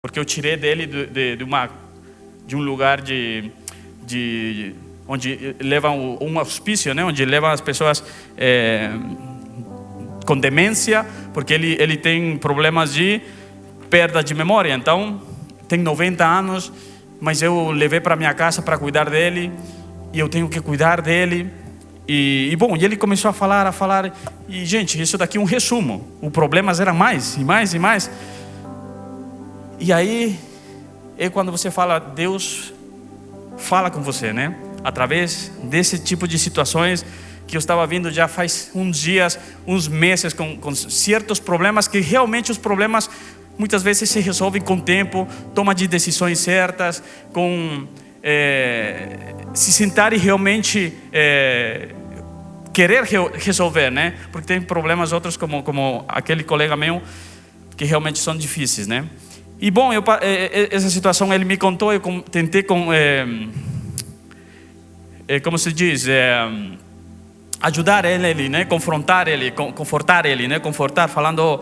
porque eu tirei dele de um lugar onde levam um hospício, né? Onde levam as pessoas com demência, porque ele tem problemas de perda de memória. Então tem 90 anos, mas eu levei para minha casa para cuidar dele, e eu tenho que cuidar dele. E ele começou a falar, e gente, isso daqui é um resumo. O problema era mais e mais e mais. E aí, quando você fala, Deus fala com você, né? Através desse tipo de situações que eu estava vindo já faz uns dias, uns meses, com certos problemas, que realmente os problemas muitas vezes se resolvem com o tempo, toma de decisões certas, com se sentar e realmente querer resolver, né? Porque tem problemas outros, como aquele colega meu, que realmente são difíceis, né? E essa situação ele me contou, eu tentei como se diz, ajudar ele, né? Confortar ele, né? Falando,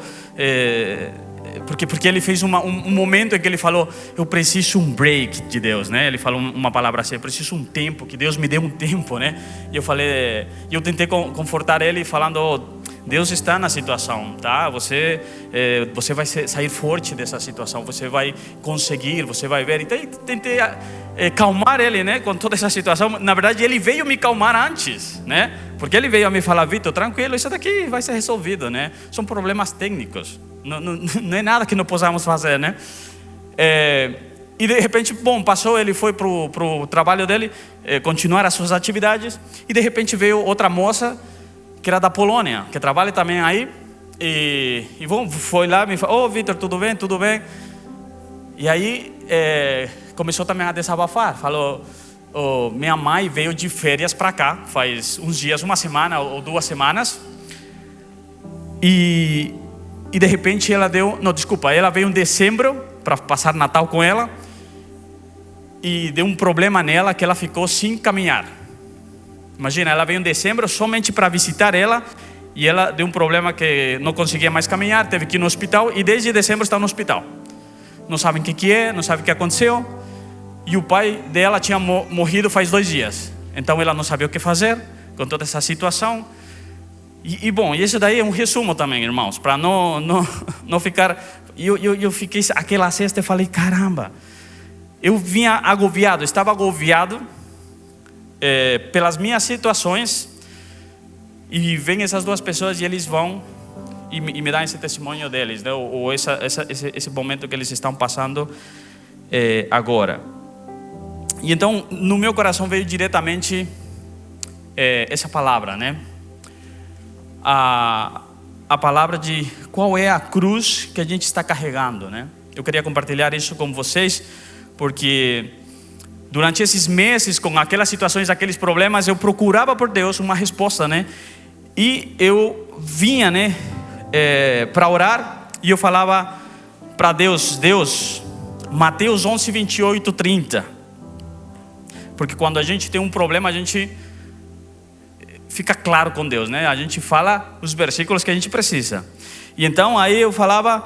porque ele fez um momento em que ele falou, eu preciso um break de Deus, né? Ele falou uma palavra assim, eu preciso um tempo, que Deus me dê um tempo, né? E eu tentei confortar ele falando, Deus está na situação, tá? Você vai sair forte dessa situação, você vai conseguir, você vai ver. Então tentei calmar ele, né? Com toda essa situação. Na verdade, ele veio me calmar antes, né? Porque ele veio a me falar, Vitor, tranquilo, isso daqui vai ser resolvido, né? São problemas técnicos, não é nada que não possamos fazer, né? E de repente, passou, ele foi pro trabalho dele, continuar as suas atividades, e de repente veio outra moça que era da Polônia, que trabalha também aí, e foi lá, me falou, Vitor, tudo bem? Tudo bem? E aí começou também a desabafar, falou, minha mãe veio de férias para cá, faz uns dias, uma semana ou 2 semanas, e de repente ela veio em dezembro para passar Natal com ela, e deu um problema nela que ela ficou sem caminhar. Imagina, ela veio em dezembro somente para visitar ela, e ela deu um problema que não conseguia mais caminhar, teve que ir no hospital, e desde dezembro está no hospital. Não sabem o que é, não sabem o que aconteceu, e o pai dela tinha morrido faz 2 dias. Então ela não sabia o que fazer com toda essa situação. E isso daí é um resumo também, irmãos, para não ficar. Eu fiquei aquela sexta e falei, caramba, eu estava agobiado pelas minhas situações, e vem essas 2 pessoas e eles vão e me dão esse testemunho deles, né? Ou esse momento que eles estão passando agora. E então no meu coração veio diretamente essa palavra, né? A palavra de qual é a cruz que a gente está carregando, né? Eu queria compartilhar isso com vocês, porque durante esses meses, com aquelas situações, aqueles problemas, eu procurava por Deus uma resposta, né? E eu vinha, né, para orar, e eu falava para Deus, Mateus 11, 28, 30. Porque quando a gente tem um problema, a gente fica claro com Deus, né? A gente fala os versículos que a gente precisa. E então aí eu falava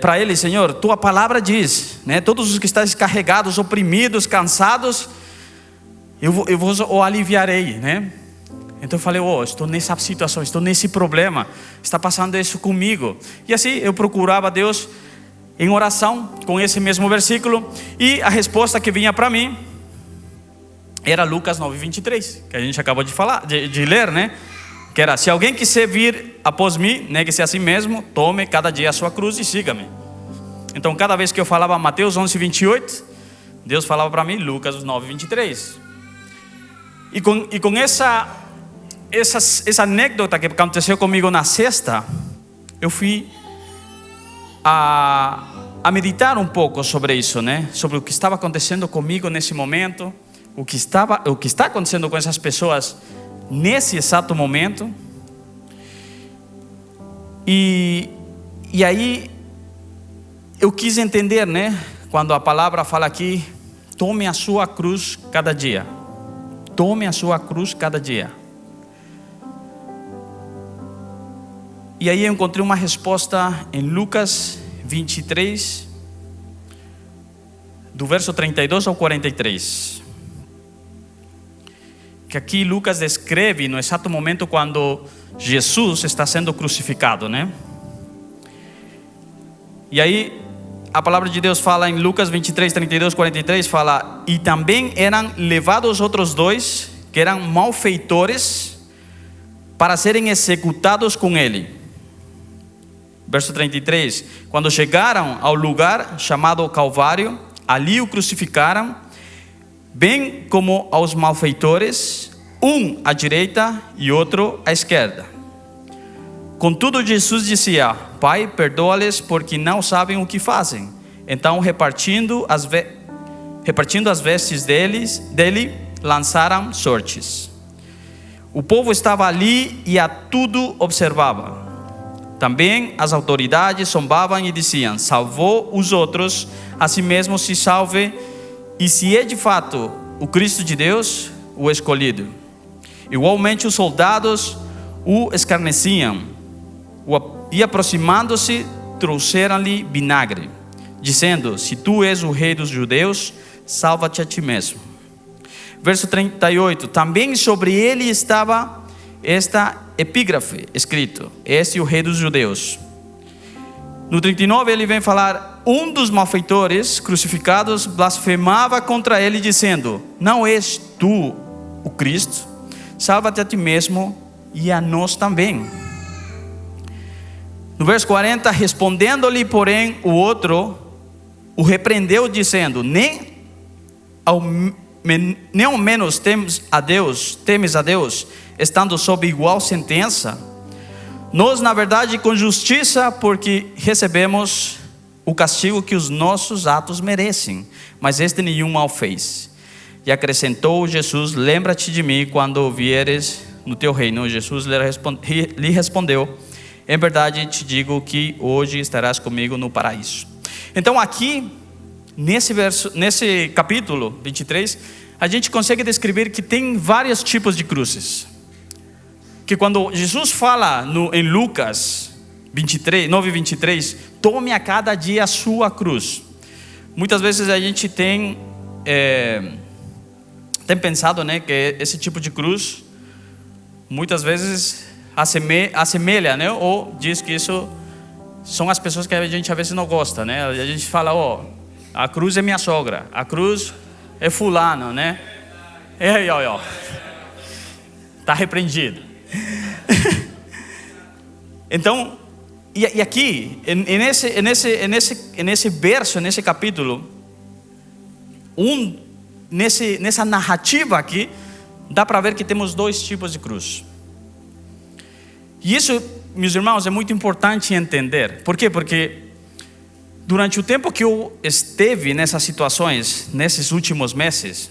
para ele, Senhor, tua palavra diz, né? Todos os que estão carregados, oprimidos, cansados, eu vos aliviarei, né? Então eu falei, estou nessa situação, estou nesse problema, está passando isso comigo. E assim eu procurava Deus em oração com esse mesmo versículo, e a resposta que vinha para mim era Lucas 9, 23, que a gente acabou de falar, de ler, né? Que era, se alguém quiser vir após mim, negue-se a si mesmo, tome cada dia a sua cruz e siga-me. Então cada vez que eu falava Mateus 11, 28, Deus falava para mim Lucas 9, 23. E com essa anécdota que aconteceu comigo na sexta, eu fui a meditar um pouco sobre isso, né? Sobre o que estava acontecendo comigo nesse momento, o que está acontecendo com essas pessoas nesse exato momento. E aí eu quis entender, né? Quando a palavra fala aqui, tome a sua cruz cada dia. Tome a sua cruz cada dia. E aí eu encontrei uma resposta em Lucas 23, do verso 32 ao 43. Que aqui Lucas descreve no exato momento quando Jesus está sendo crucificado, né? E aí a palavra de Deus fala em Lucas 23, 32, 43, fala: e também eram levados outros dois, que eram malfeitores, para serem executados com ele. Verso 33, quando chegaram ao lugar chamado Calvário, ali o crucificaram, bem como aos malfeitores, um à direita e outro à esquerda. Contudo, Jesus dizia: Pai, perdoa-lhes, porque não sabem o que fazem. Então, repartindo as vestes dele, lançaram sortes. O povo estava ali e a tudo observava. Também as autoridades zombavam e diziam: salvou os outros, a si mesmo se salve, e se é de fato o Cristo de Deus, o escolhido. Igualmente os soldados o escarneciam, e aproximando-se, trouxeram-lhe vinagre, dizendo: se tu és o rei dos judeus, salva-te a ti mesmo. Verso 38, também sobre ele estava esta epígrafe escrito: este é o rei dos judeus. No 39 ele vem falar: um dos malfeitores crucificados blasfemava contra ele, dizendo: não és tu o Cristo? Salva-te a ti mesmo e a nós também. No verso 40, respondendo-lhe, porém, o outro o repreendeu, dizendo: nem ao menos temes a Deus, estando sob igual sentença? Nós, na verdade, com justiça, porque recebemos o castigo que os nossos atos merecem, mas este nenhum mal fez. E acrescentou Jesus: lembra-te de mim quando vieres no teu reino. Jesus lhe respondeu: em verdade te digo que hoje estarás comigo no paraíso. Então aqui, nesse capítulo 23, a gente consegue descrever que tem vários tipos de cruzes. Que quando Jesus fala em Lucas 23, 9:23, tome a cada dia a sua cruz. Muitas vezes a gente tem pensado, né, que esse tipo de cruz muitas vezes assemelha, né, ou diz que isso são as pessoas que a gente às vezes não gosta, né? A gente fala: a cruz é minha sogra, a cruz é fulano, né? Está repreendido. Então, e aqui, nesse verso, nesse capítulo, nessa narrativa aqui, dá para ver que temos dois tipos de cruz. E isso, meus irmãos, é muito importante entender. Por quê? Porque durante o tempo que eu esteve nessas situações, nesses últimos meses,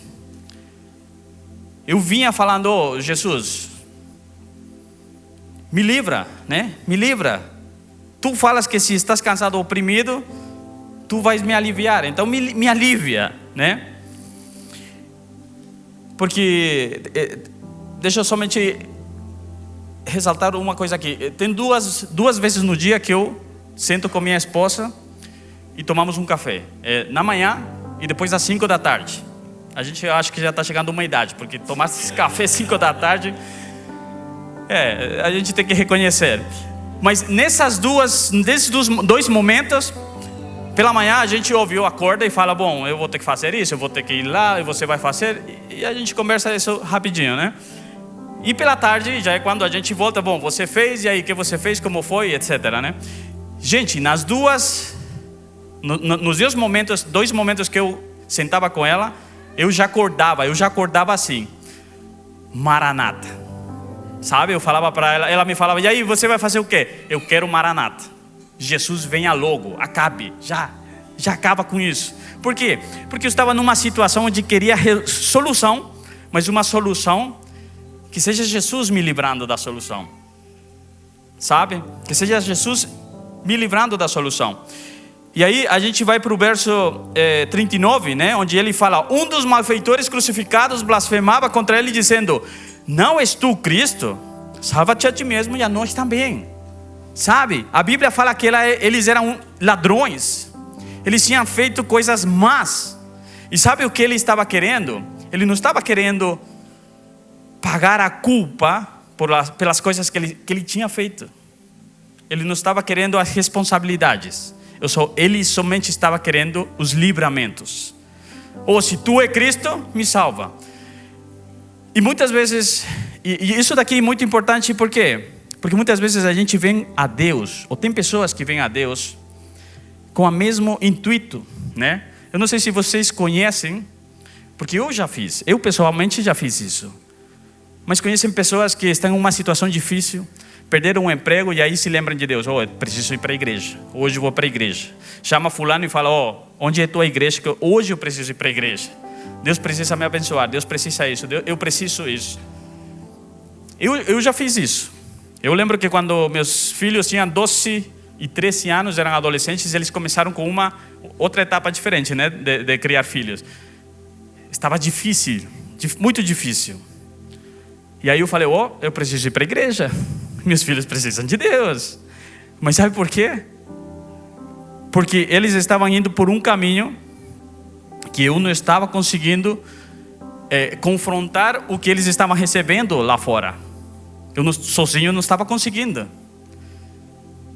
eu vinha falando: Jesus, me livra, né? Me livra. Tu falas que se estás cansado ou oprimido, tu vais me aliviar. Então me alivia, né? Porque deixa eu somente ressaltar uma coisa aqui. Tem duas vezes no dia que eu sento com minha esposa e tomamos um café, na manhã e depois às 5 da tarde. A gente acha que já está chegando uma idade, porque tomar esse café às 5 da tarde, a gente tem que reconhecer. Mas nesses dois momentos, pela manhã a gente ouve, eu acorda e fala: bom, eu vou ter que fazer isso, eu vou ter que ir lá, e você vai fazer, e a gente conversa isso rapidinho, né? E pela tarde já é quando a gente volta: bom, você fez, e aí, o que você fez, como foi, etc, né? Gente, nos dois momentos que eu sentava com ela, eu já acordava assim: Maranata, sabe? Eu falava para ela, ela me falava: e aí, você vai fazer o quê? Eu quero Maranata, Jesus venha logo, acabe, já acaba com isso. Por quê? Porque eu estava numa situação onde queria solução, mas uma solução que seja Jesus me livrando da solução, sabe? Que seja Jesus me livrando da solução. E aí a gente vai para o verso 39, né? Onde ele fala: um dos malfeitores crucificados blasfemava contra ele, dizendo: não és tu Cristo? Salva-te a ti mesmo e a nós também. Sabe? A Bíblia fala que eles eram ladrões, eles tinham feito coisas más, E sabe o que ele estava querendo? Ele não estava querendo pagar a culpa pelas coisas que ele tinha feito. Ele não estava querendo as responsabilidades. Ele somente estava querendo os livramentos. Ou se tu é Cristo, me salva. E muitas vezes, e isso daqui é muito importante, por quê? Porque muitas vezes a gente vem a Deus, ou tem pessoas que vêm a Deus com o mesmo intuito, né? Eu não sei se vocês conhecem, porque eu pessoalmente já fiz isso. Mas conhecem pessoas que estão em uma situação difícil, perderam um emprego e aí se lembram de Deus. Eu preciso ir para a igreja, hoje eu vou para a igreja. Chama fulano e fala, onde é a tua igreja? Que hoje eu preciso ir para a igreja. Deus precisa me abençoar, Deus precisa isso, eu preciso isso. Eu já fiz isso. Eu lembro que quando meus filhos tinham 12 e 13 anos, eram adolescentes, eles começaram com uma outra etapa diferente, né, de criar filhos. Estava difícil, muito difícil. E aí eu falei, eu preciso ir para a igreja. Meus filhos precisam de Deus. Mas sabe por quê? Porque eles estavam indo por um caminho que eu não estava conseguindo confrontar o que eles estavam recebendo lá fora. Sozinho não estava conseguindo.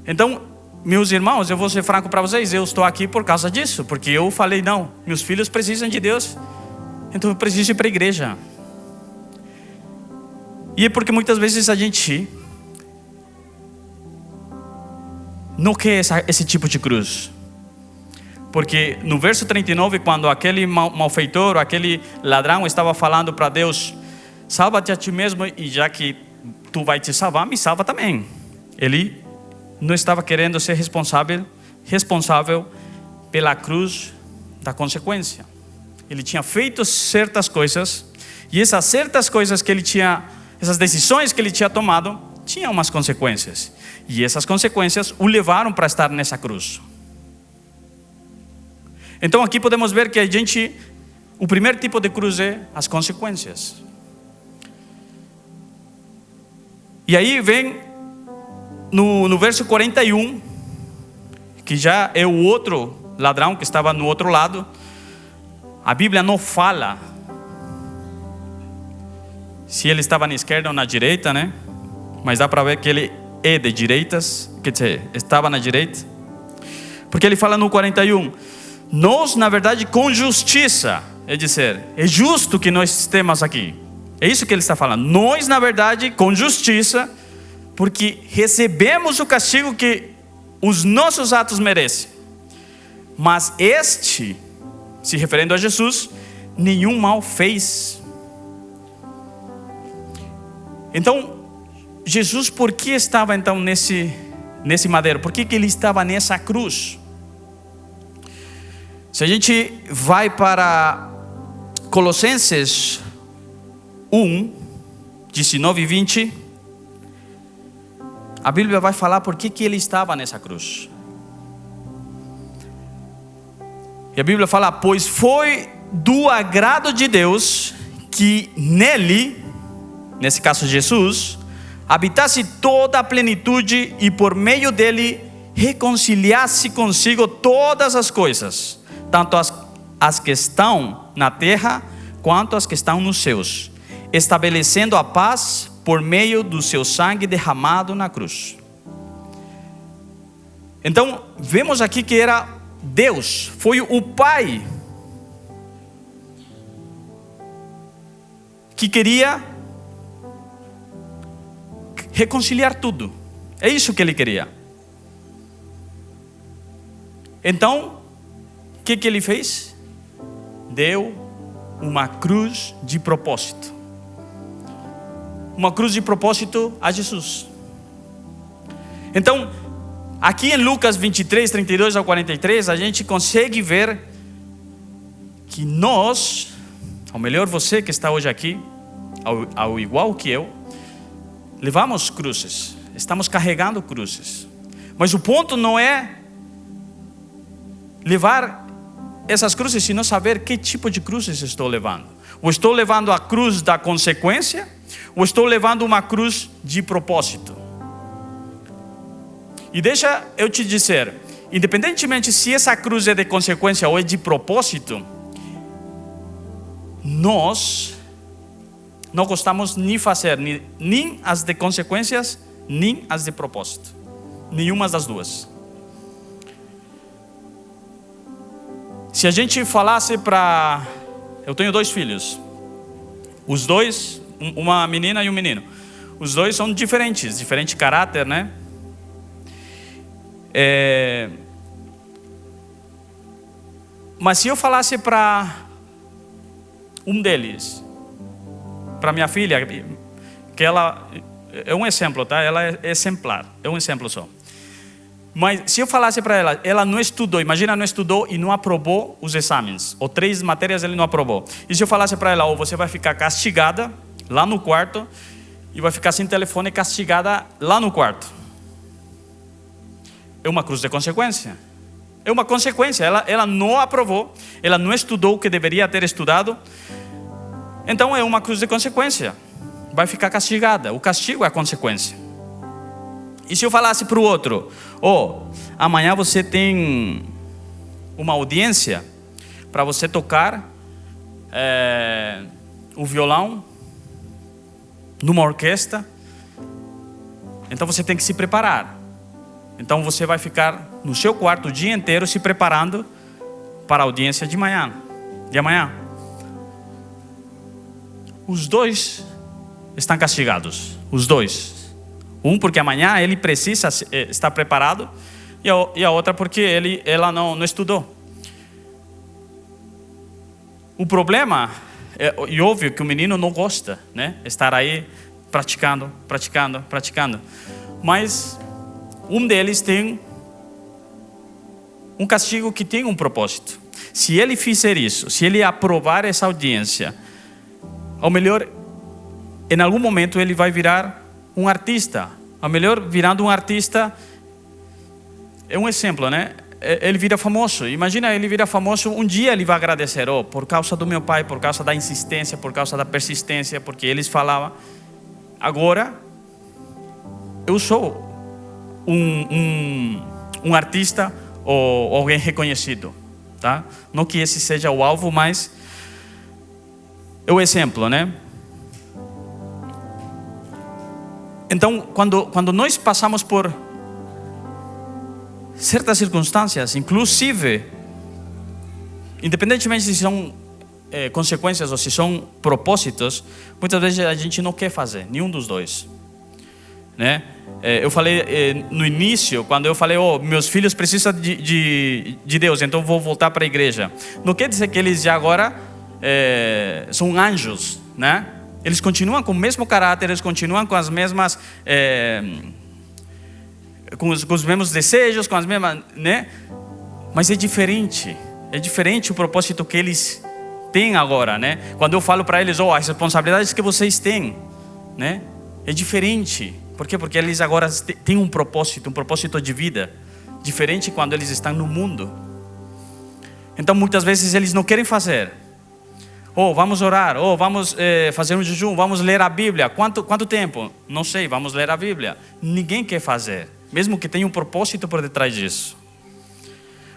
Então, meus irmãos, eu vou ser franco para vocês, eu estou aqui por causa disso. Porque eu falei, não, meus filhos precisam de Deus, então eu preciso ir para a igreja. E é porque muitas vezes a gente não quer esse tipo de cruz. Porque no verso 39, quando aquele malfeitor, aquele ladrão estava falando para Deus, salva-te a ti mesmo, e já que tu vai te salvar, me salva também. Ele não estava querendo ser responsável pela cruz da consequência. Ele tinha feito certas coisas, e essas certas coisas que ele tinha, essas decisões que ele tinha tomado, tinham umas consequências. E essas consequências o levaram para estar nessa cruz. Então aqui podemos ver que o primeiro tipo de cruz é as consequências. E aí vem no verso 41, que já é o outro ladrão que estava no outro lado. A Bíblia não fala se ele estava na esquerda ou na direita, né? Mas dá para ver que ele é de direitas, quer dizer, estava na direita. Porque ele fala no 41, nós na verdade com justiça, é dizer, é justo que nós estemos aqui. É isso que ele está falando. Nós na verdade com justiça, porque recebemos o castigo que os nossos atos merecem. Mas este, se referindo a Jesus, nenhum mal fez. Então, Jesus, por que estava então nesse madeiro? Por que ele estava nessa cruz? Se a gente vai para Colossenses 1, 19 e 20, a Bíblia vai falar por que ele estava nessa cruz. E a Bíblia fala, pois foi do agrado de Deus que nele, nesse caso Jesus, habitasse toda a plenitude e por meio dele reconciliasse consigo todas as coisas, tanto as que estão na terra quanto as que estão nos céus, estabelecendo a paz por meio do seu sangue derramado na cruz. Então vemos aqui que era Deus, foi o Pai que queria reconciliar tudo. É isso que ele queria. Então, o que ele fez? Deu uma cruz de propósito. Uma cruz de propósito a Jesus. Então, aqui em Lucas 23, 32 ao 43, a gente consegue ver que nós, ou melhor você que está hoje aqui, ao igual que eu, levamos cruzes, estamos carregando cruzes. Mas o ponto não é levar essas cruzes, senão saber que tipo de cruzes estou levando. Ou estou levando a cruz da consequência, ou estou levando uma cruz de propósito. E deixa eu te dizer, independentemente se essa cruz é de consequência ou é de propósito, nós não gostamos nem fazer nem as de consequências, nem as de propósito. Nenhuma das duas. Se a gente falasse para... Eu tenho 2 filhos. Os dois, uma menina e um menino. Os dois são diferentes caráter, né? Mas se eu falasse para um deles, para minha filha, que ela é um exemplo, tá? Ela é exemplar, é um exemplo só. Mas se eu falasse para ela, ela não estudou, imagina, não estudou e não aprovou os exames, ou 3 matérias ele não aprovou. E se eu falasse para ela, você vai ficar castigada lá no quarto e vai ficar sem telefone castigada lá no quarto. É uma cruz de consequência. É uma consequência, ela não aprovou, ela não estudou o que deveria ter estudado. Então é uma cruz de consequência. Vai ficar castigada, o castigo é a consequência. E se eu falasse para o outro, amanhã você tem uma audiência para você tocar o violão numa orquestra, então você tem que se preparar. Então você vai ficar no seu quarto o dia inteiro se preparando para a audiência de amanhã. Os dois estão castigados, os dois. Um porque amanhã ele precisa estar preparado, e a outra porque ela não estudou. O problema e óbvio que o menino não gosta, né? Estar aí praticando. Mas um deles tem um castigo que tem um propósito. Se ele fizer isso, se ele aprovar essa audiência, ao melhor, em algum momento ele vai virar um artista. Ao melhor, virando um artista, é um exemplo, né? Ele vira famoso. Imagina, ele vira famoso, um dia ele vai agradecer, por causa do meu pai, por causa da insistência, por causa da persistência, porque eles falavam. Agora, eu sou um artista ou alguém reconhecido, tá? Não que esse seja o alvo, mas é o exemplo, né? Então, quando nós passamos por certas circunstâncias, inclusive, independentemente se são consequências ou se são propósitos, muitas vezes a gente não quer fazer nenhum dos dois, né? Eu falei no início, quando eu falei, meus filhos precisam de Deus, então vou voltar para a igreja. Não quer dizer que eles já agora são anjos, né? Eles continuam com o mesmo caráter, eles continuam com as mesmas, com os mesmos desejos, com as mesmas, né? Mas é diferente o propósito que eles têm agora, né? Quando eu falo para eles, as responsabilidades que vocês têm, né? É diferente. Por quê? Porque eles agora têm um propósito de vida, diferente quando eles estão no mundo. Então muitas vezes eles não querem fazer. Vamos orar, vamos fazer um jejum, vamos ler a Bíblia. Quanto tempo? Não sei, vamos ler a Bíblia. Ninguém quer fazer, mesmo que tenha um propósito por detrás disso.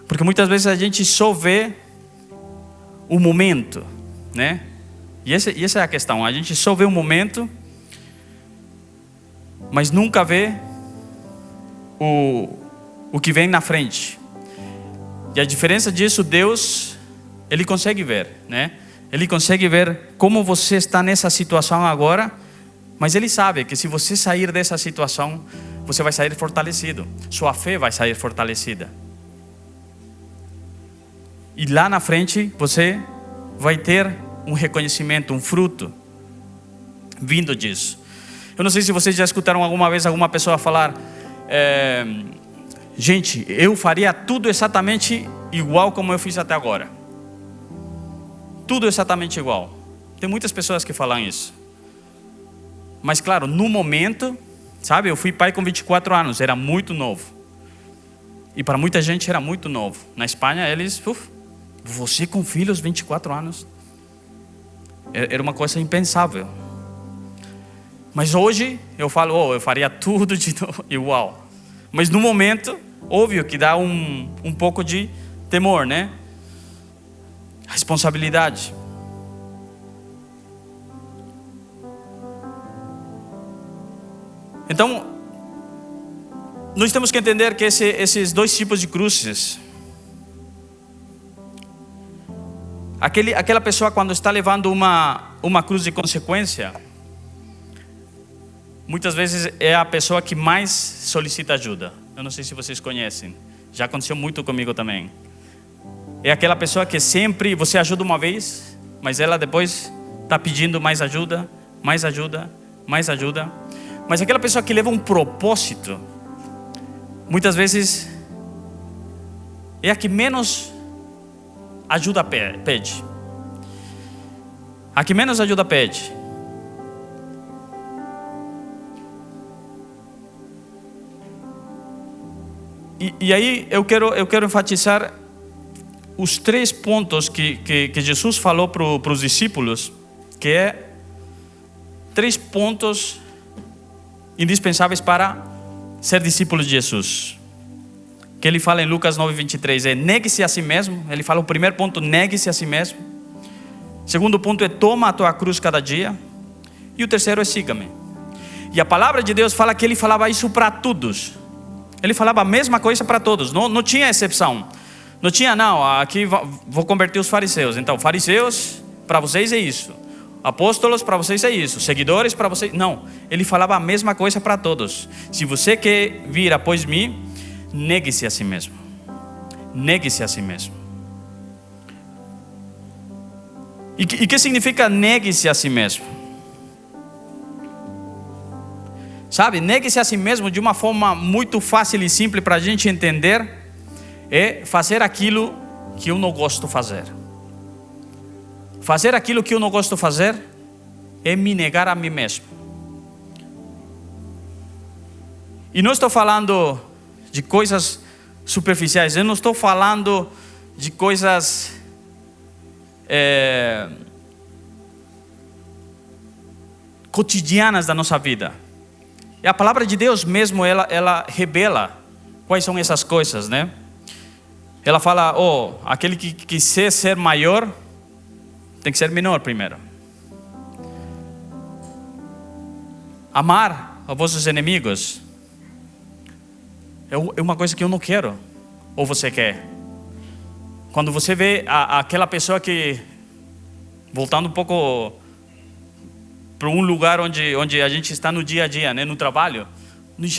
Porque muitas vezes a gente só vê o momento, né? E essa é a questão, a gente só vê o momento, mas nunca vê o que vem na frente. E a diferença disso, Deus, Ele consegue ver, né? Ele consegue ver como você está nessa situação agora, mas Ele sabe que se você sair dessa situação, você vai sair fortalecido. Sua fé vai sair fortalecida. E lá na frente, você vai ter um reconhecimento, um fruto vindo disso. Eu não sei se vocês já escutaram alguma vez alguma pessoa falar, gente, eu faria tudo exatamente igual como eu fiz até agora. Tudo exatamente igual. Tem muitas pessoas que falam isso. Mas claro, no momento, sabe, eu fui pai com 24 anos, era muito novo. E para muita gente era muito novo. Na Espanha eles, você com filhos 24 anos. Era uma coisa impensável. Mas hoje eu falo, eu faria tudo de novo, igual. Mas no momento, óbvio que dá um pouco de temor, né? Responsabilidade. Então, nós temos que entender que esses dois tipos de cruzes, aquela pessoa quando está levando uma cruz de consequência, muitas vezes é a pessoa que mais solicita ajuda. Eu não sei se vocês conhecem, já aconteceu muito comigo também. É aquela pessoa que sempre você ajuda uma vez, mas ela depois está pedindo mais ajuda, mais ajuda, mais ajuda. Mas aquela pessoa que leva um propósito, muitas vezes é a que menos ajuda pede. A que menos ajuda pede. E aí eu quero enfatizar os 3 pontos que Jesus falou para os discípulos, que é 3 pontos indispensáveis para ser discípulo de Jesus. Que ele fala em Lucas 9:23, é negue-se a si mesmo. Ele fala o primeiro ponto, negue-se a si mesmo. Segundo ponto é toma a tua cruz cada dia. E o terceiro é siga-me. E a palavra de Deus fala que ele falava isso para todos. Ele falava a mesma coisa para todos, não tinha exceção. Não tinha, não, aqui vou converter os fariseus. Então, fariseus, para vocês é isso. Apóstolos, para vocês é isso. Seguidores, para vocês... Não, ele falava a mesma coisa para todos. Se você quer vir após mim, negue-se a si mesmo. Negue-se a si mesmo. E que significa negue-se a si mesmo? Sabe, negue-se a si mesmo de uma forma muito fácil e simples para a gente entender. É fazer aquilo que eu não gosto de fazer. Fazer aquilo que eu não gosto de fazer é me negar a mim mesmo. E não estou falando de coisas superficiais. Eu não estou falando de coisas cotidianas da nossa vida. E a palavra de Deus mesmo, ela revela quais são essas coisas, né? Ela fala, aquele que quiser ser maior, tem que ser menor primeiro. Amar a vossos inimigos é uma coisa que eu não quero. Ou você quer? Quando você vê aquela pessoa que, voltando um pouco para um lugar onde a gente está no dia a dia, né, no trabalho,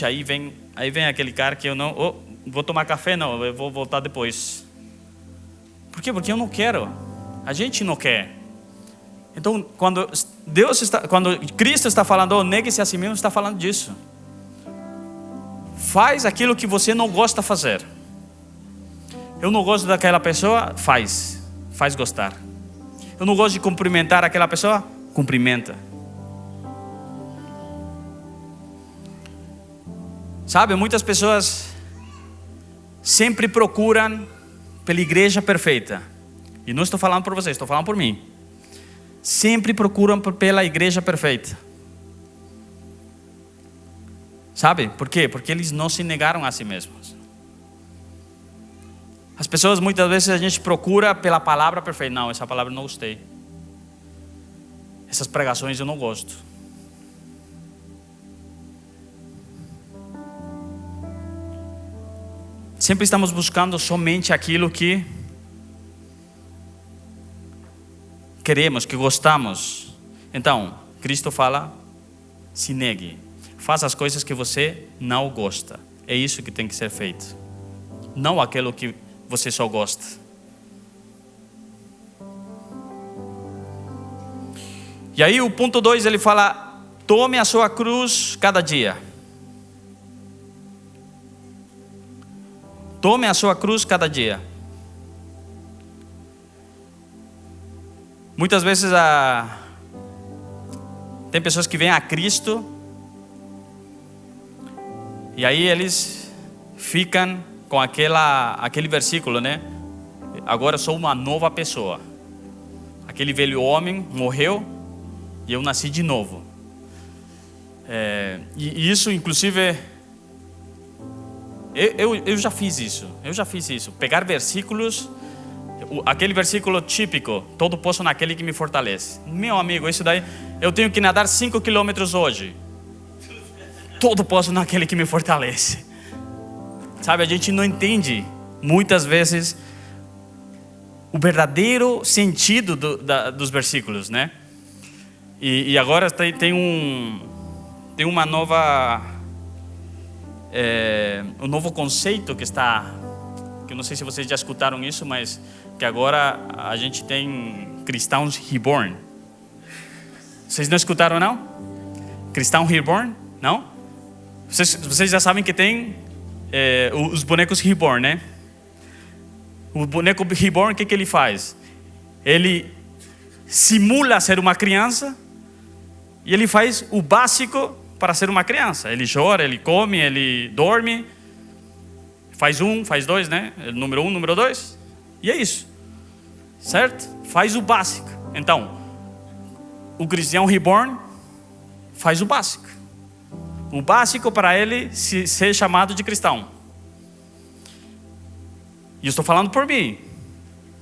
aí vem aquele cara que eu não, vou tomar café, não, eu vou voltar depois. Por quê? Porque eu não quero. A gente não quer. Então, quando Cristo está falando, negue-se a si mesmo, está falando disso. Faz aquilo que você não gosta de fazer. Eu não gosto daquela pessoa, faz gostar. Eu não gosto de cumprimentar aquela pessoa, cumprimenta. Sabe, muitas pessoas sempre procuram pela igreja perfeita. E não estou falando por vocês, estou falando por mim. Sempre procuram pela igreja perfeita. Sabe por quê? Porque eles não se negaram a si mesmos. As pessoas, muitas vezes a gente procura pela palavra perfeita. Não, essa palavra eu não gostei. Essas pregações eu não gosto. Sempre estamos buscando somente aquilo que queremos, que gostamos. Então, Cristo fala, se negue. Faça as coisas que você não gosta. É isso que tem que ser feito. Não aquilo que você só gosta. E aí o ponto 2 ele fala, tome a sua cruz cada dia. Tome a sua cruz cada dia. Muitas vezes tem pessoas que vêm a Cristo e aí eles ficam com aquele versículo, né? Agora sou uma nova pessoa. Aquele velho homem morreu e eu nasci de novo. E isso, inclusive, eu já fiz isso. Pegar versículos, aquele versículo típico, todo posso naquele que me fortalece. Meu amigo, isso daí, eu tenho que nadar 5 quilômetros hoje. todo posso naquele que me fortalece. Sabe, a gente não entende muitas vezes o verdadeiro sentido dos versículos, né? E agora tem uma nova, um novo conceito que eu não sei se vocês já escutaram isso, mas que agora a gente tem cristãos reborn. Vocês não escutaram, não? Cristão reborn? Não? Vocês já sabem que tem os bonecos reborn, né? O boneco reborn, o que ele faz? Ele simula ser uma criança e ele faz o básico para ser uma criança. Ele chora, ele come, ele dorme, faz um, faz dois, né? Número 1, número 2, e é isso, certo? Faz o básico. Então, o cristão reborn faz o básico para ele ser chamado de cristão. E eu estou falando por mim,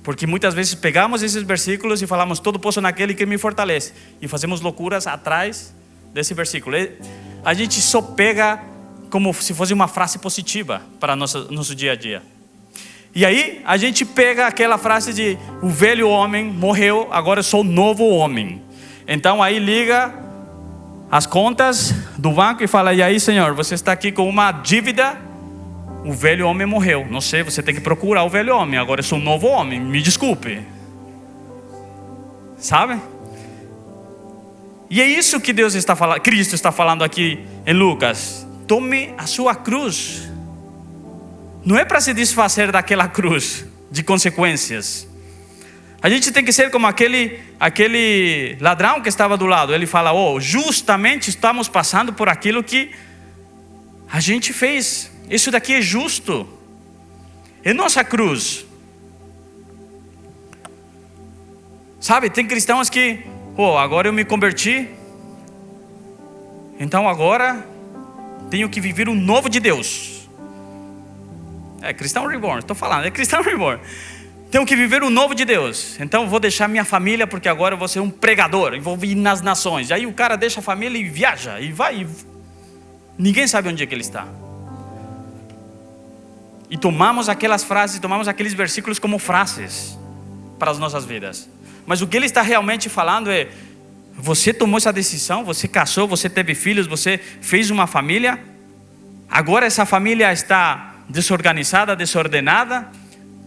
porque muitas vezes pegamos esses versículos e falamos todo posso naquele que me fortalece, e fazemos loucuras atrás desse versículo. A gente só pega como se fosse uma frase positiva para nosso dia a dia. E aí a gente pega aquela frase de o velho homem morreu, agora eu sou novo homem. Então aí liga as contas do banco e fala: e aí, senhor, você está aqui com uma dívida, o velho homem morreu. Não sei, você tem que procurar o velho homem, agora eu sou um novo homem, me desculpe. Sabe? E é isso que Deus está falando, Cristo está falando aqui em Lucas. Tome a sua cruz. Não é para se desfazer daquela cruz de consequências. A gente tem que ser como aquele ladrão que estava do lado. Ele fala: justamente estamos passando por aquilo que a gente fez. Isso daqui é justo. É nossa cruz. Sabe, tem cristãos que agora eu me converti, então agora tenho que viver um novo de Deus. Cristão reborn, estou falando, é cristão reborn. Tenho que viver o novo de Deus. Então vou deixar minha família, porque agora eu vou ser um pregador, vou ir nas nações. E aí o cara deixa a família e viaja, e vai, ninguém sabe onde é que ele está. E tomamos aquelas frases, tomamos aqueles versículos como frases para as nossas vidas. Mas o que ele está realmente falando é: você tomou essa decisão, você casou, você teve filhos, você fez uma família. Agora essa família está desorganizada, desordenada,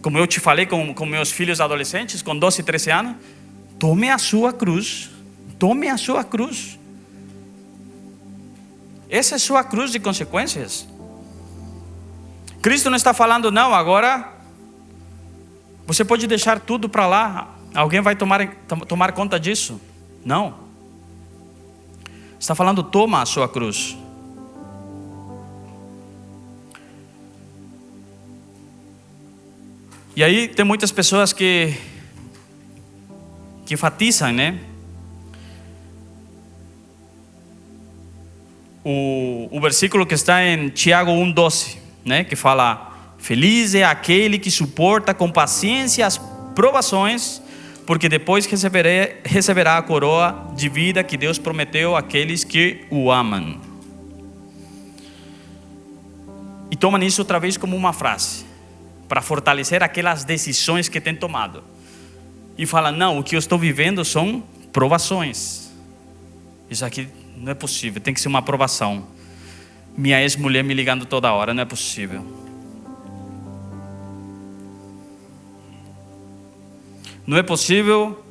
como eu te falei com meus filhos adolescentes, com 12 e 13 anos. Tome a sua cruz. Tome a sua cruz. Essa é a sua cruz de consequências. Cristo não está falando: não, agora você pode deixar tudo para lá, alguém vai tomar conta disso. Não. Está falando: toma a sua cruz. E aí tem muitas pessoas que enfatizam, né? O versículo que está em Tiago 1:12, né? Que fala: feliz é aquele que suporta com paciência as provações, porque depois receberá a coroa de vida que Deus prometeu àqueles que o amam. E tomam isso outra vez como uma frase, para fortalecer aquelas decisões que tem tomado. E fala: não, o que eu estou vivendo são provações. Isso aqui não é possível, tem que ser uma provação. Minha ex-mulher me ligando toda hora, não é possível. Não é possível.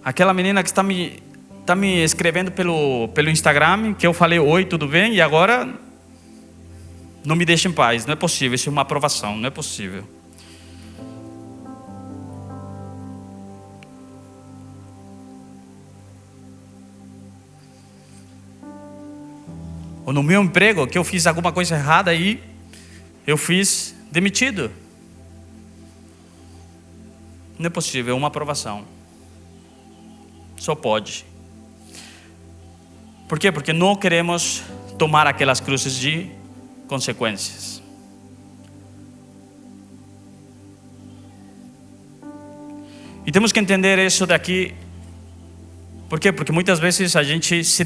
Aquela menina que está me escrevendo pelo Instagram, que eu falei: oi, tudo bem? E agora não me deixa em paz. Não é possível, isso é uma aprovação, não é possível. Ou no meu emprego, que eu fiz alguma coisa errada e eu fiz demitido. Não é possível, é uma aprovação. Só pode. Por quê? Porque não queremos tomar aquelas cruzes de consequências. E temos que entender isso daqui. Por quê? Porque muitas vezes a gente se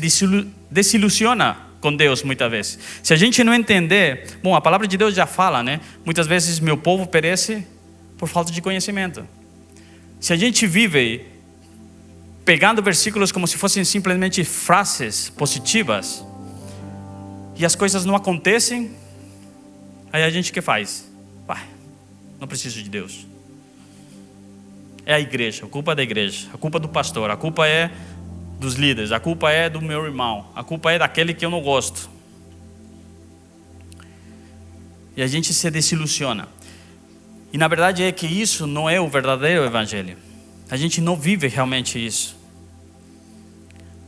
desilusiona com Deus muitas vezes. Se a gente não entender, bom, a palavra de Deus já fala, né? Muitas vezes meu povo perece por falta de conhecimento. Se a gente vive pegando versículos como se fossem simplesmente frases positivas e as coisas não acontecem, aí a gente o que faz? Não preciso de Deus. É a igreja, a culpa é da igreja, a culpa é do pastor, a culpa é dos líderes, a culpa é do meu irmão, a culpa é daquele que eu não gosto. E a gente se desilusiona. E na verdade é que isso não é o verdadeiro evangelho. A gente não vive realmente isso.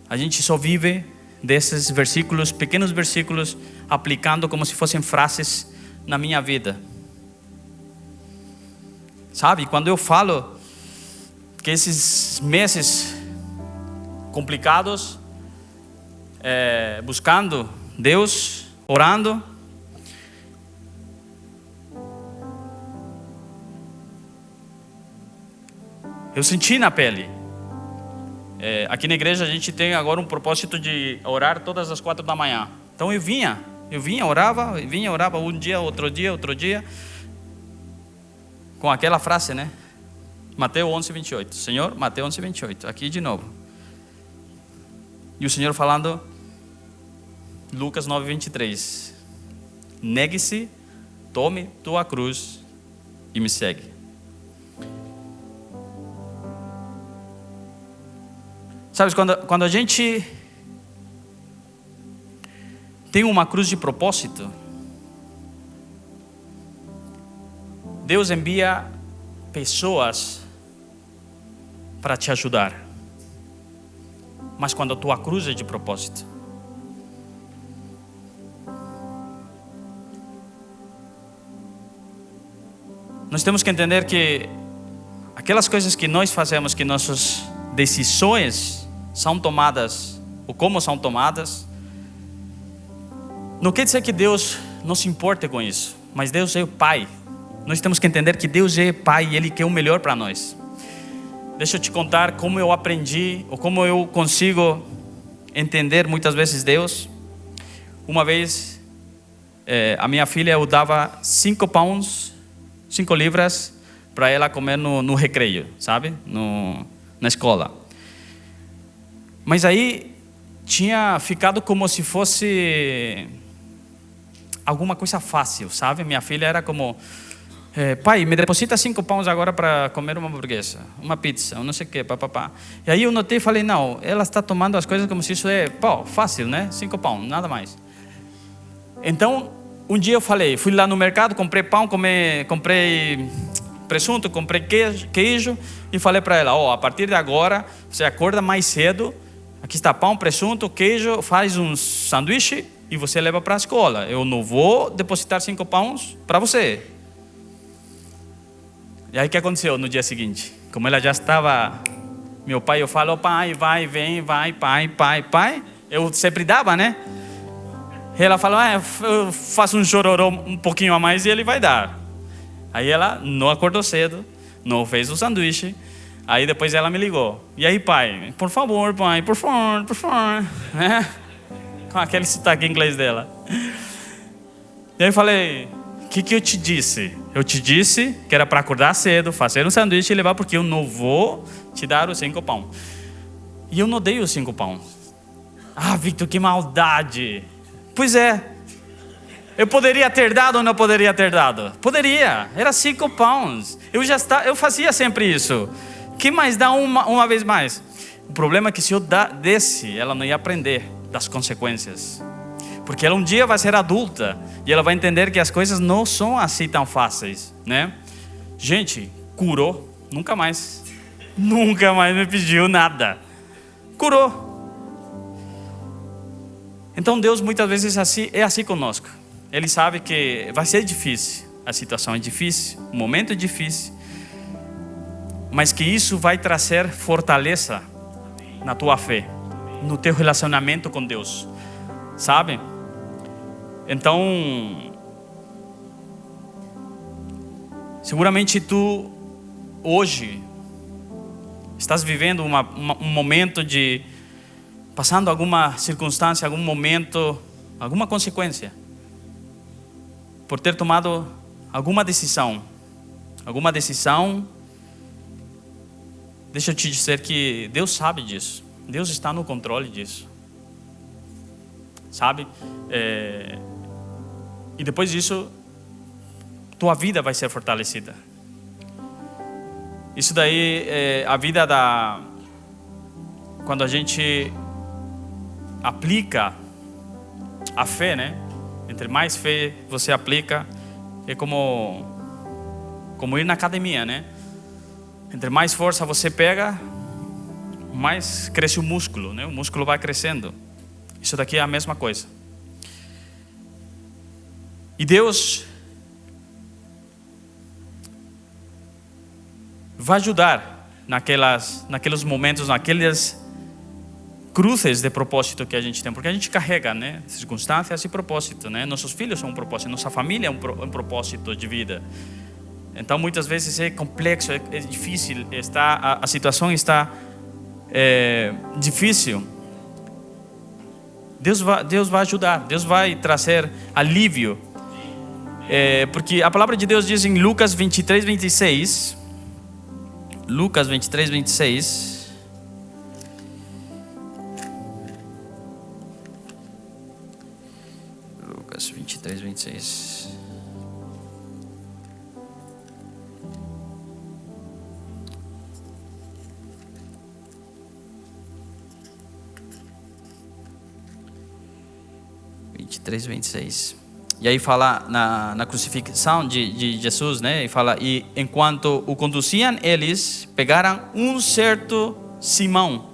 A gente só vive desses versículos, pequenos versículos, aplicando como se fossem frases na minha vida. Sabe, quando eu falo que esses meses complicados, buscando Deus, orando, eu senti na pele. Aqui na igreja a gente tem agora um propósito de orar todas as 4 da manhã. Então eu vinha, orava um dia, outro dia, com aquela frase, né? Mateus 11:28. Senhor, Mateus 11:28. Aqui de novo. E o Senhor falando, Lucas 9:23. Negue-se, tome tua cruz e me segue. Sabes, quando a gente tem uma cruz de propósito, Deus envia pessoas para te ajudar. Mas quando a tua cruz é de propósito, nós temos que entender que aquelas coisas que nós fazemos, que nossas decisões são tomadas, ou como são tomadas, não quer dizer que Deus não se importe com isso, mas Deus é o Pai. Nós temos que entender que Deus é Pai e Ele quer o melhor para nós. Deixa eu te contar como eu aprendi, ou como eu consigo entender muitas vezes Deus. Uma vez, a minha filha, eu dava 5 pounds, 5 libras, para ela comer no recreio, sabe? Na escola. Mas aí tinha ficado como se fosse alguma coisa fácil, sabe? Minha filha era como, pai, me deposita 5 pounds agora para comer uma hamburguesa, uma pizza, não sei o que, papapá. E aí eu notei e falei, não, ela está tomando as coisas como se isso é fácil, né? 5 pounds, nada mais. Então, um dia eu falei, fui lá no mercado, comprei pão, comprei presunto, comprei queijo e falei para ela, a partir de agora, você acorda mais cedo, aqui está pão, presunto, queijo, faz um sanduíche e você leva para a escola. Eu não vou depositar 5 pounds para você. E aí o que aconteceu no dia seguinte? Como ela já estava, meu pai, eu falo, pai, vai, vem, vai, pai. Eu sempre dava, né? E ela falou, eu faço um chororô um pouquinho a mais e ele vai dar. Aí ela não acordou cedo, não fez o sanduíche. Aí depois ela me ligou. E aí, pai, por favor, pai, por favor. Né? Com aquele sotaque inglês dela. E aí eu falei, o que eu te disse? Eu te disse que era para acordar cedo, fazer um sanduíche e levar, porque eu não vou te dar os 5 pão. E eu não dei os 5 pão. Victor, que maldade. Pois é. Eu poderia ter dado ou não poderia ter dado? Poderia. Era 5 pounds. Eu fazia sempre isso. Que mais dá uma vez mais? O problema é que se eu desse, ela não ia aprender das consequências. Porque ela um dia vai ser adulta e ela vai entender que as coisas não são assim tão fáceis, né? Gente, curou, nunca mais me pediu nada. Curou. Então Deus muitas vezes é assim conosco. Ele sabe que vai ser difícil, a situação é difícil, o momento é difícil, mas que isso vai trazer fortaleza na tua fé, no teu relacionamento com Deus, sabe? Então, seguramente tu hoje estás vivendo um momento de, passando alguma circunstância, algum momento alguma consequência, por ter tomado alguma decisão. Deixa eu te dizer que Deus sabe disso. Deus está no controle disso. Sabe? E depois disso, tua vida vai ser fortalecida. Isso daí é a vida quando a gente aplica a fé, né? Entre mais fé você aplica, é como ir na academia, né? Entre mais força você pega, mais cresce o músculo, né? O músculo vai crescendo. Isso daqui é a mesma coisa. E Deus vai ajudar naqueles momentos, naquelas cruzes de propósito que a gente tem, porque a gente carrega, né, circunstâncias e propósito, né? Nossos filhos são um propósito, nossa família é um propósito de vida. Então muitas vezes é complexo, é difícil, a situação está difícil. Deus vai ajudar, Deus vai trazer alívio, porque a palavra de Deus diz em Lucas 23, 26. Lucas 23, 26. Lucas 23, 26. E aí fala na crucifixão de Jesus, né? E fala: e enquanto o conduziam, eles pegaram um certo Simão,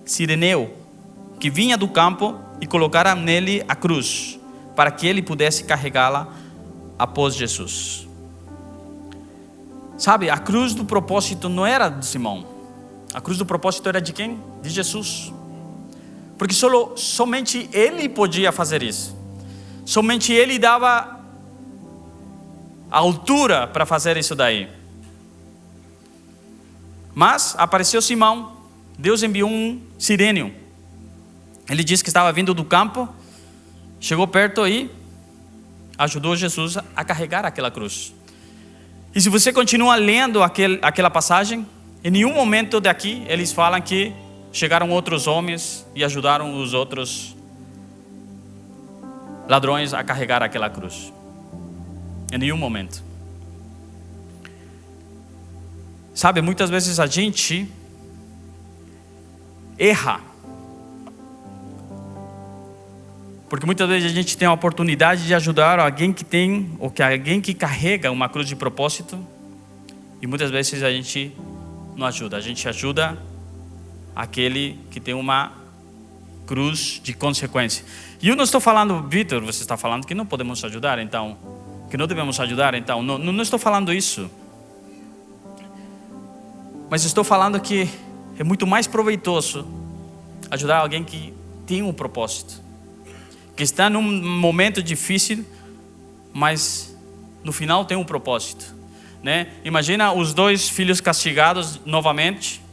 Cireneu, que vinha do campo, e colocaram nele a cruz, para que ele pudesse carregá-la após Jesus. Sabe, a cruz do propósito não era de Simão. A cruz do propósito era de quem? De Jesus. Porque somente ele podia fazer isso. Somente ele dava a altura para fazer isso daí. Mas apareceu Simão. Deus enviou um sirênio. Ele disse que estava vindo do campo. Chegou perto e ajudou Jesus a carregar aquela cruz. E se você continua lendo aquela passagem, em nenhum momento daqui eles falam que chegaram outros homens e ajudaram os outros ladrões a carregar aquela cruz. Em nenhum momento. Sabe, muitas vezes a gente erra, porque muitas vezes a gente tem a oportunidade de ajudar alguém alguém que carrega uma cruz de propósito, e muitas vezes a gente não ajuda. A gente ajuda aquele que tem uma cruz de consequência. E eu não estou falando, Vitor, você está falando que não podemos ajudar, então, que não devemos ajudar, então, não estou falando isso. Mas estou falando que é muito mais proveitoso ajudar alguém que tem um propósito, que está num momento difícil, mas no final tem um propósito, né? Imagina os dois filhos castigados novamente.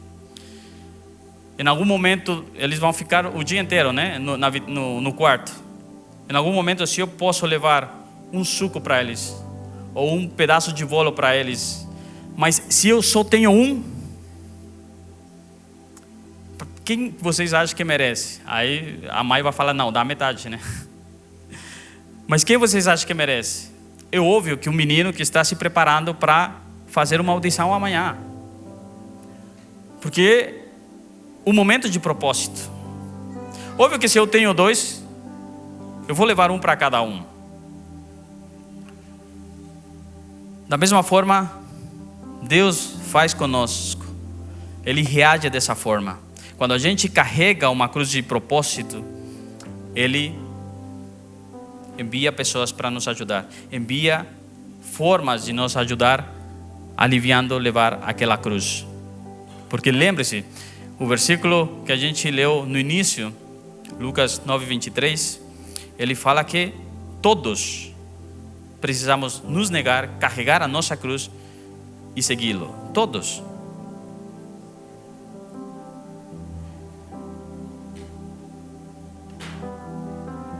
Em algum momento eles vão ficar o dia inteiro, né, no quarto. Em algum momento, se eu posso levar um suco para eles, ou um pedaço de bolo para eles, mas se eu só tenho um, quem vocês acham que merece? Aí a mãe vai falar: não, dá metade, né? Mas quem vocês acham que merece? É óbvio que um menino que está se preparando para fazer uma audição amanhã, porque o momento de propósito. Óbvio que se eu tenho dois, eu vou levar um para cada um. Da mesma forma, Deus faz conosco. Ele reage dessa forma. Quando a gente carrega uma cruz de propósito, Ele envia pessoas para nos ajudar. Envia formas de nos ajudar, aliviando levar aquela cruz. Porque lembre-se, o versículo que a gente leu no início, Lucas 9, 23, ele fala que todos precisamos nos negar, carregar a nossa cruz e segui-lo. Todos.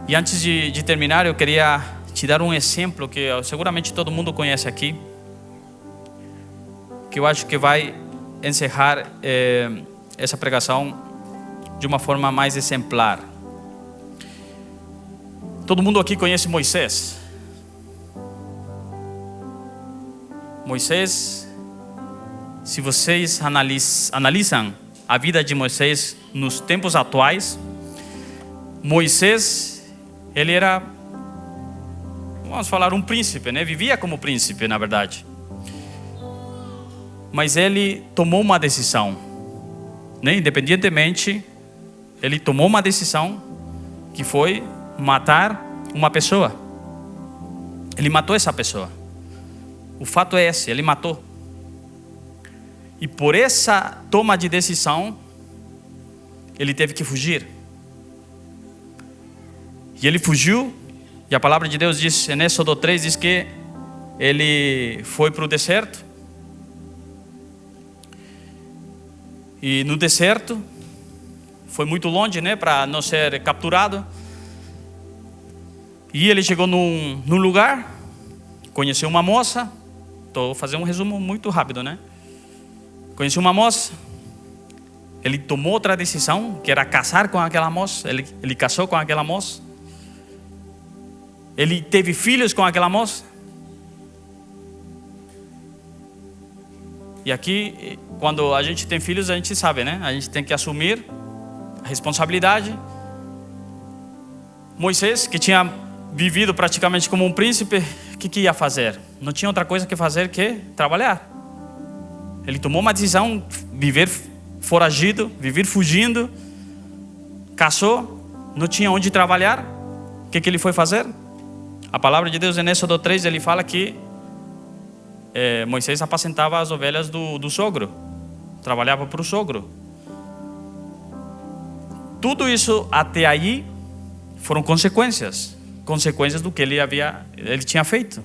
E antes de terminar, eu queria te dar um exemplo que seguramente todo mundo conhece aqui, que eu acho que vai encerrar essa pregação de uma forma mais exemplar. Todo mundo aqui conhece Moisés. Moisés, se vocês analisam a vida de Moisés nos tempos atuais, Moisés, ele era, vamos falar, um príncipe, né? Vivia como príncipe, na verdade. Mas ele tomou uma decisão, né? Independentemente, ele tomou uma decisão que foi matar uma pessoa. Ele matou essa pessoa. O fato é esse, ele matou. E por essa toma de decisão, ele teve que fugir. E ele fugiu, e a palavra de Deus diz, em Êxodo 3, diz que ele foi para o deserto. E no deserto, foi muito longe, né, para não ser capturado. E ele chegou num lugar, conheceu uma moça. Estou fazendo um resumo muito rápido, né? Conheceu uma moça. Ele tomou outra decisão, que era casar com aquela moça. Ele casou com aquela moça. Ele teve filhos com aquela moça. E aqui, quando a gente tem filhos, a gente sabe, né? A gente tem que assumir a responsabilidade. Moisés, que tinha vivido praticamente como um príncipe, o que ia fazer? Não tinha outra coisa que fazer que trabalhar. Ele tomou uma decisão, viver foragido, viver fugindo. Casou, não tinha onde trabalhar. O que ele foi fazer? A palavra de Deus em Êxodo 3, ele fala que Moisés apacentava as ovelhas do sogro. Trabalhava para o sogro. Tudo isso até aí foram consequências do que ele tinha feito.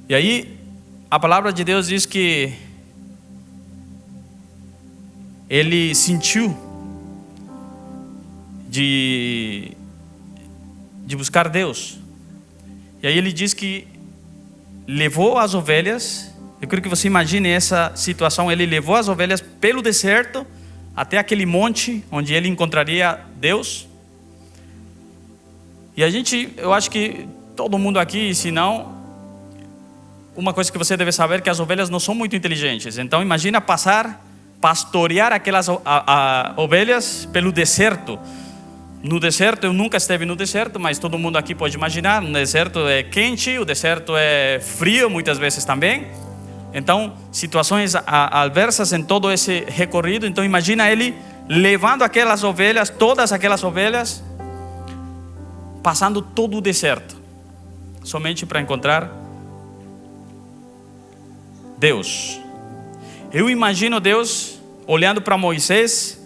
E aí a palavra de Deus diz que ele sentiu de buscar Deus. E aí ele diz que levou as ovelhas. Eu quero que você imagine essa situação. Ele levou as ovelhas pelo deserto até aquele monte onde ele encontraria Deus. E eu acho que todo mundo aqui, se não, uma coisa que você deve saber é que as ovelhas não são muito inteligentes. Então imagina pastorear aquelas ovelhas pelo deserto. No deserto, eu nunca estive no deserto, mas todo mundo aqui pode imaginar. No deserto é quente, o deserto é frio muitas vezes também. Então, situações adversas em todo esse recorrido. Então, imagina ele levando aquelas ovelhas, todas aquelas ovelhas, passando todo o deserto, somente para encontrar Deus. Eu imagino Deus olhando para Moisés,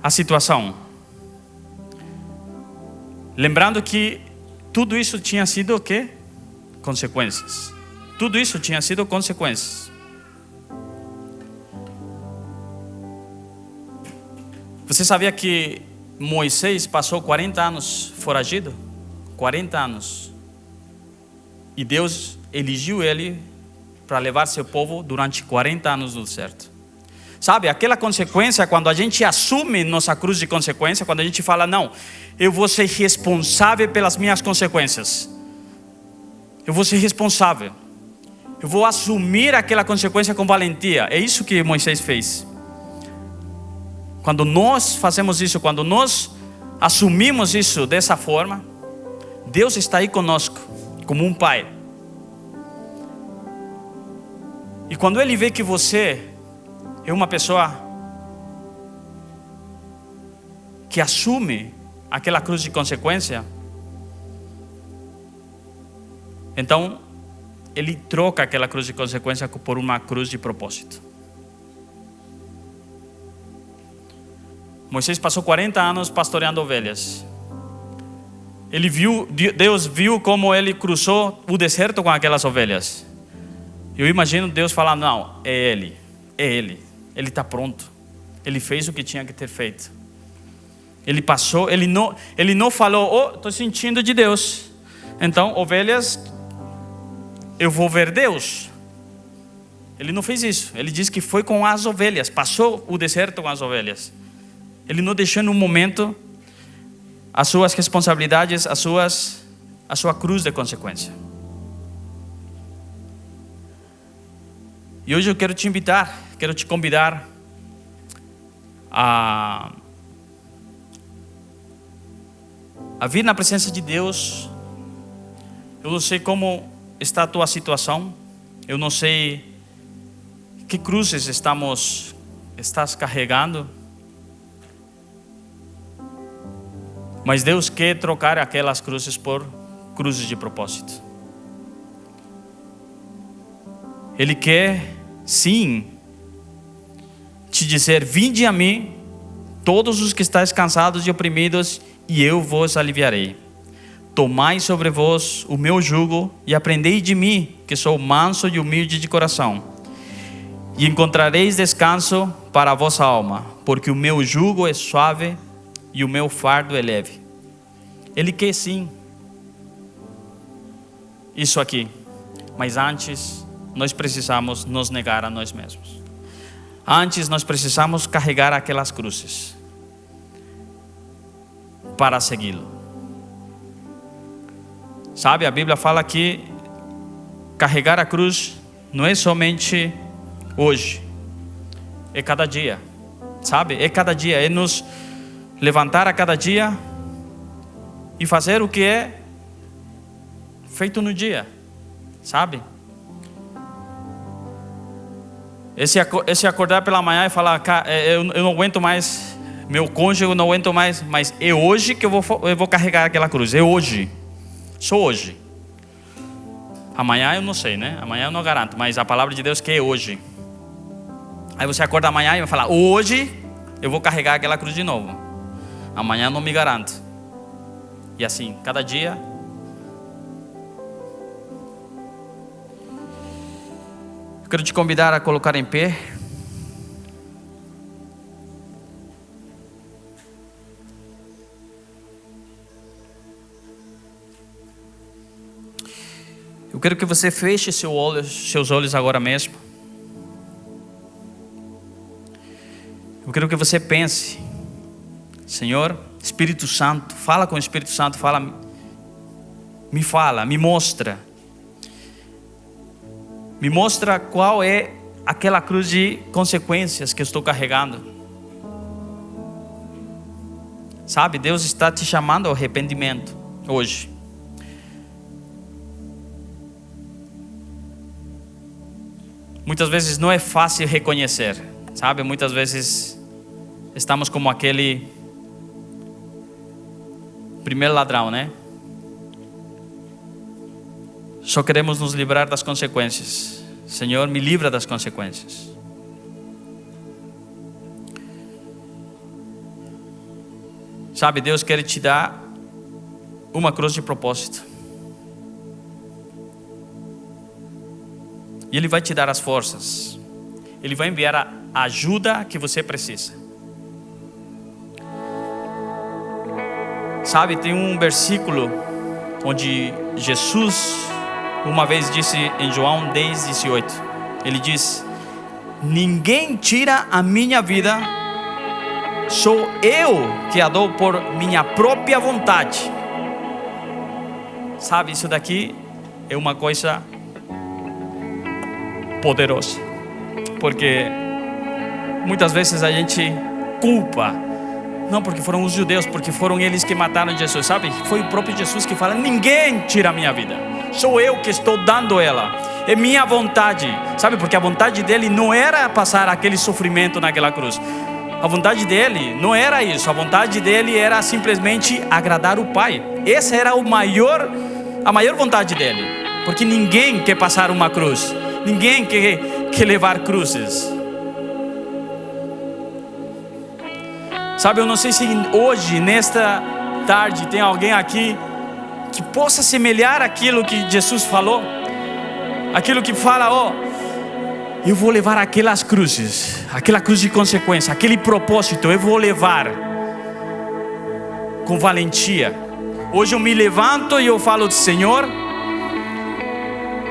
a situação, lembrando que tudo isso tinha sido o quê? Consequências. Tudo isso tinha sido consequências. Você sabia que Moisés passou 40 anos foragido? 40 anos. E Deus eligiu ele para levar seu povo durante 40 anos no deserto. Sabe, aquela consequência, quando a gente assume nossa cruz de consequência, quando a gente fala, não, eu vou ser responsável pelas minhas consequências. Eu vou ser responsável. Eu vou assumir aquela consequência com valentia. É isso que Moisés fez. Quando nós fazemos isso, quando nós assumimos isso dessa forma, Deus está aí conosco, como um pai. E quando Ele vê que você é uma pessoa que assume aquela cruz de consequência, então Ele troca aquela cruz de consequência por uma cruz de propósito. Moisés passou 40 anos pastoreando ovelhas. Deus viu como ele cruzou o deserto com aquelas ovelhas. Eu imagino Deus falando, não, é ele, ele está pronto. Ele fez o que tinha que ter feito. Ele passou, ele não falou, estou sentindo de Deus. Então, ovelhas, eu vou ver Deus. Ele não fez isso. Ele disse que foi com as ovelhas, passou o deserto com as ovelhas. Ele não deixou num momento as suas responsabilidades, a sua cruz de consequência. E hoje eu quero te convidar a vir na presença de Deus. Eu não sei como está a tua situação, eu não sei que cruzes estás carregando, mas Deus quer trocar aquelas cruzes por cruzes de propósito. Ele quer sim te dizer: vinde a mim todos os que estáis cansados e oprimidos, e eu vos aliviarei. Tomai sobre vós o meu jugo e aprendei de mim, que sou manso e humilde de coração, e encontrareis descanso para a vossa alma, porque o meu jugo é suave e o meu fardo é leve. Ele quer sim isso aqui, mas antes nós precisamos nos negar a nós mesmos. Antes nós precisamos carregar aquelas cruzes para segui-lo. Sabe, a Bíblia fala que carregar a cruz não é somente hoje, é cada dia. Sabe, é cada dia, é nos levantar a cada dia e fazer o que é feito no dia, sabe? Esse acordar pela manhã e falar: eu não aguento mais, meu cônjuge eu não aguento mais, mas é hoje que eu vou carregar aquela cruz, é hoje, só hoje. Amanhã eu não sei, né? Amanhã eu não garanto, mas a palavra de Deus que é hoje. Aí você acorda amanhã e vai falar: hoje eu vou carregar aquela cruz de novo. Amanhã eu não me garanto. E assim, cada dia. Eu quero te convidar a colocar em pé. Eu quero que você feche seus olhos agora mesmo. Eu quero que você pense: Senhor, Espírito Santo, fala com o Espírito Santo, me mostra qual é aquela cruz de consequências que eu estou carregando. Sabe, Deus está te chamando ao arrependimento hoje. Muitas vezes não é fácil reconhecer, sabe? Muitas vezes estamos como aquele primeiro ladrão, né? Só queremos nos livrar das consequências. Senhor, me livra das consequências. Sabe, Deus quer te dar uma cruz de propósito. E Ele vai te dar as forças. Ele vai enviar a ajuda que você precisa. Sabe, tem um versículo onde Jesus uma vez disse em João 10:18. Ele diz: ninguém tira a minha vida, sou eu que a dou por minha própria vontade. Sabe, isso daqui é uma coisa poderosa, porque muitas vezes a gente culpa, não porque foram os judeus, porque foram eles que mataram Jesus, sabe? Foi o próprio Jesus que fala: ninguém tira a minha vida, sou eu que estou dando ela, é minha vontade, sabe? Porque a vontade dele não era passar aquele sofrimento naquela cruz, a vontade dele não era isso, a vontade dele era simplesmente agradar o Pai. Essa era a maior vontade dele, porque ninguém quer passar uma cruz, ninguém quer levar cruzes. Sabe, eu não sei se hoje, nesta tarde, tem alguém aqui que possa semelhar aquilo que Jesus falou. Aquilo que fala: eu vou levar aquelas cruzes, aquela cruz de consequência, aquele propósito, eu vou levar com valentia. Hoje eu me levanto e eu falo: Senhor,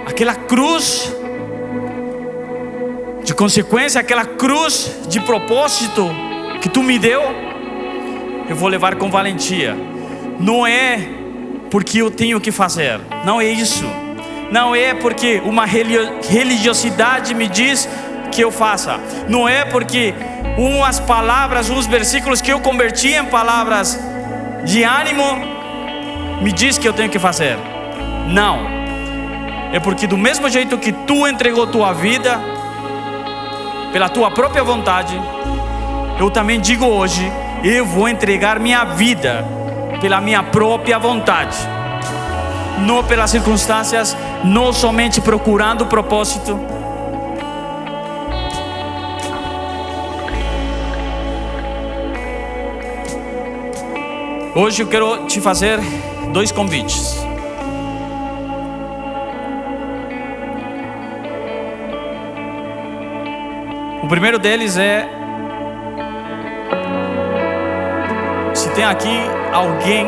aquela cruz de consequência, aquela cruz de propósito que tu me deu, eu vou levar com valentia. Não é porque eu tenho que fazer, não é isso. Não é porque uma religiosidade me diz que eu faça. Não é porque umas palavras, uns versículos que eu converti em palavras de ânimo me diz que eu tenho que fazer. Não. É porque do mesmo jeito que tu entregou tua vida pela tua própria vontade, eu também digo hoje: eu vou entregar minha vida pela minha própria vontade, não pelas circunstâncias, não somente procurando o propósito. Hoje eu quero te fazer 2 convites. O primeiro deles é: se tem aqui alguém